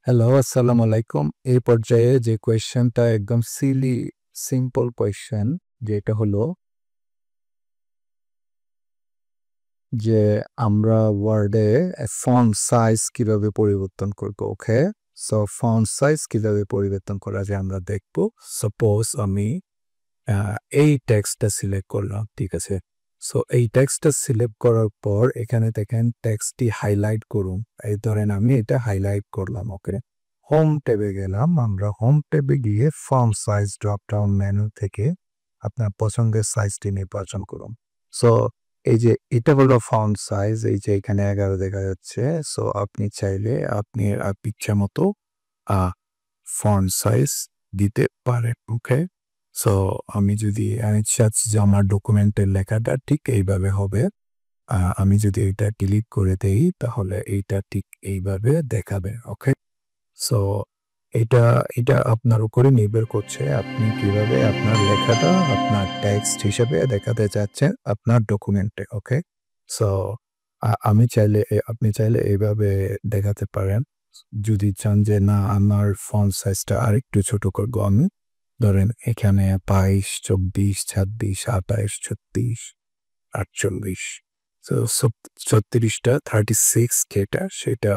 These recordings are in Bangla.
হ্যালো, আসসালামু আলাইকুম। এই পর্যায়ে যে কোয়েশ্চেনটা একদম সিম্পল কোয়েশ্চেন যেটা হলো যে আমরা ওয়ার্ডে ফন্ট সাইজ কিভাবে পরিবর্তন করব, ওকে? সো ফন্ট সাইজ কিভাবে পরিবর্তন করা যায় আমরা দেখব। সাপোজ আমি এই টেক্সটটা সিলেক্ট করলাম, ঠিক আছে? সো এই টেক্সটটা সিলেক্ট করার পর এখানে দেখেন টেক্সটটি হাইলাইট করুন। এই ধরেন আমি এটা হাইলাইট করলাম, ওকে? হোম ট্যাবে গেলাম, আমরা হোম ট্যাবে গিয়ে font size drop down menu থেকে আপনার পছন্দের সাইজটি নির্বাচন করুন। সো এই যে এটা হলো ফন্ট সাইজ, এই যে এখানে 11 দেখা যাচ্ছে। সো আপনি চাইলে আপনি ইচ্ছা মতো ফন্ট সাইজ দিতে পারেন, ওকে? সো আমি চাচ্ছি যে আমার ডকুমেন্টের লেখাটা ঠিক এইভাবে হবে। আমি যদি এটা ডিলিট করে দেই তাহলে এইটা ঠিক এইভাবে দেখাবে, ওকে? সো এটা এটা আপনার উপরে নির্ভর করছে আপনি কিভাবে আপনার লেখাটা আপনার টেক্সট হিসেবে দেখাতে চাচ্ছেন আপনার ডকুমেন্টে, ওকে? সো আপনি চাইলে এইভাবে দেখাতে পারেন। যদি চান যে না আমার ফন্ট সাইজটা আরেকটু ছোট করবো আমি, ধরেন এখানে 22, 24, 26, 28, 36, 48, সো 36টা 36 যেটা সেটা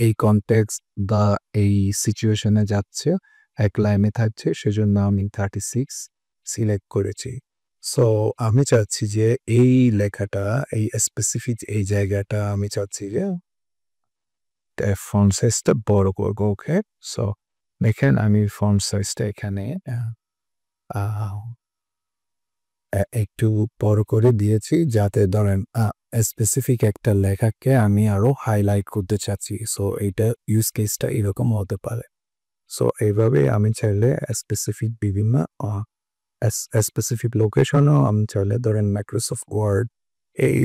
এই কনটেক্সট বা এই সিচুয়েশনে যাচ্ছে, এক লাইনে থাকছে, সেজন্য আমি 36 সিলেক্ট করেছি। সো আমি চাচ্ছি যে এই লেখাটা এই স্পেসিফিক এই জায়গাটা আমি চাচ্ছি যে ফন্ট সাইজটা বড় করব, ওকে? সো দেখেন আমি ফন্ট সাইজটা এখানে আহ একটু বড় করে দিয়েছি যাতে ধরেন স্পেসিফিক একটা লেখাকে আমি আরো হাইলাইট করতে চাচ্ছি। সো এইটা ইউজ কেসটা এরকম হতে পারে। সো এইভাবে আমি চাইলে স্পেসিফিক বিভিন্ন স্পেসিফিক লোকেশনও আমি চাইলে ধরেন মাইক্রোসফট ওয়ার্ড এই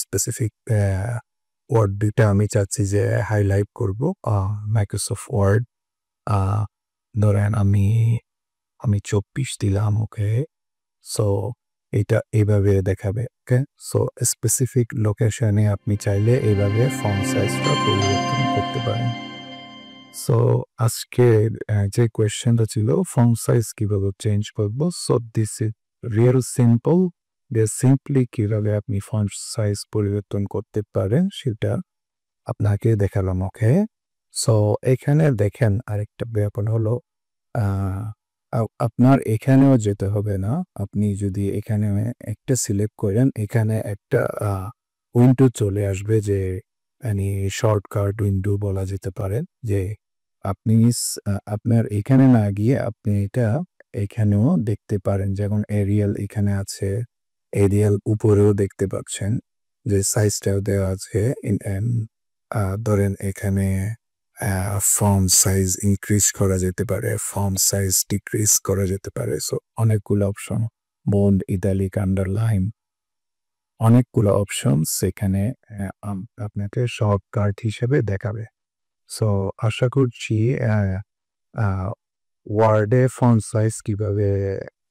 স্পেসিফিক ওয়ার্ড দুইটা আমি চাচ্ছি যে হাইলাইট করব। মাইক্রোসফট ওয়ার্ড ধরেন আমি আমি 24 দিলাম, ওকে? সো এটা এভাবে দেখাবে, ওকে? সো স্পেসিফিক লোকেশনে আপনি চাইলে এভাবে ফন্ট সাইজটা পরিবর্তন করতে পারেন। সো আজকের যে কোয়েশ্চেনটা ছিল ফন্ট সাইজ কিভাবে চেঞ্জ করব, so this is real simple. Simply কিভাবে আপনি ফন্ট সাইজ পরিবর্তন করতে পারেন সেটা আপনাকে দেখালাম, ওকে? সো এখানে দেখেন আরেকটা ব্যাপার হলো আহ আপনার এখানেও যেতে হবে না। আপনি যদি এখানে একটা সিলেক্ট করেন, এখানে একটা উইন্ডো চলে আসবে যে মানে শর্টকাট উইন্ডো বলা যেতে পারে, যে আপনি আপনার এখানে না গিয়ে আপনি এটা এখানেও দেখতে পারেন। যেমন এরিয়াল এখানে আছে, এরিয়াল উপরেও দেখতে পাচ্ছেন যে সাইজটাও দেওয়া আছে। ধরেন এখানে ফন্ট সাইজ ইনক্রিজ করা যেতে পারে, ফন্ট সাইজ ডিক্রিজ করা যেতে পারে। সো অনেকগুলো অপশন, বোল্ড, ইটালিক, আন্ডারলাইন, অনেকগুলো অপশন সেখানে আপনাকে শর্টকাট হিসেবে দেখাবে। সো আশা করছি ওয়ার্ডে ফন্ট সাইজ কিভাবে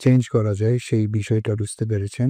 চেঞ্জ করা যায় সেই বিষয়টা বুঝতে পেরেছেন।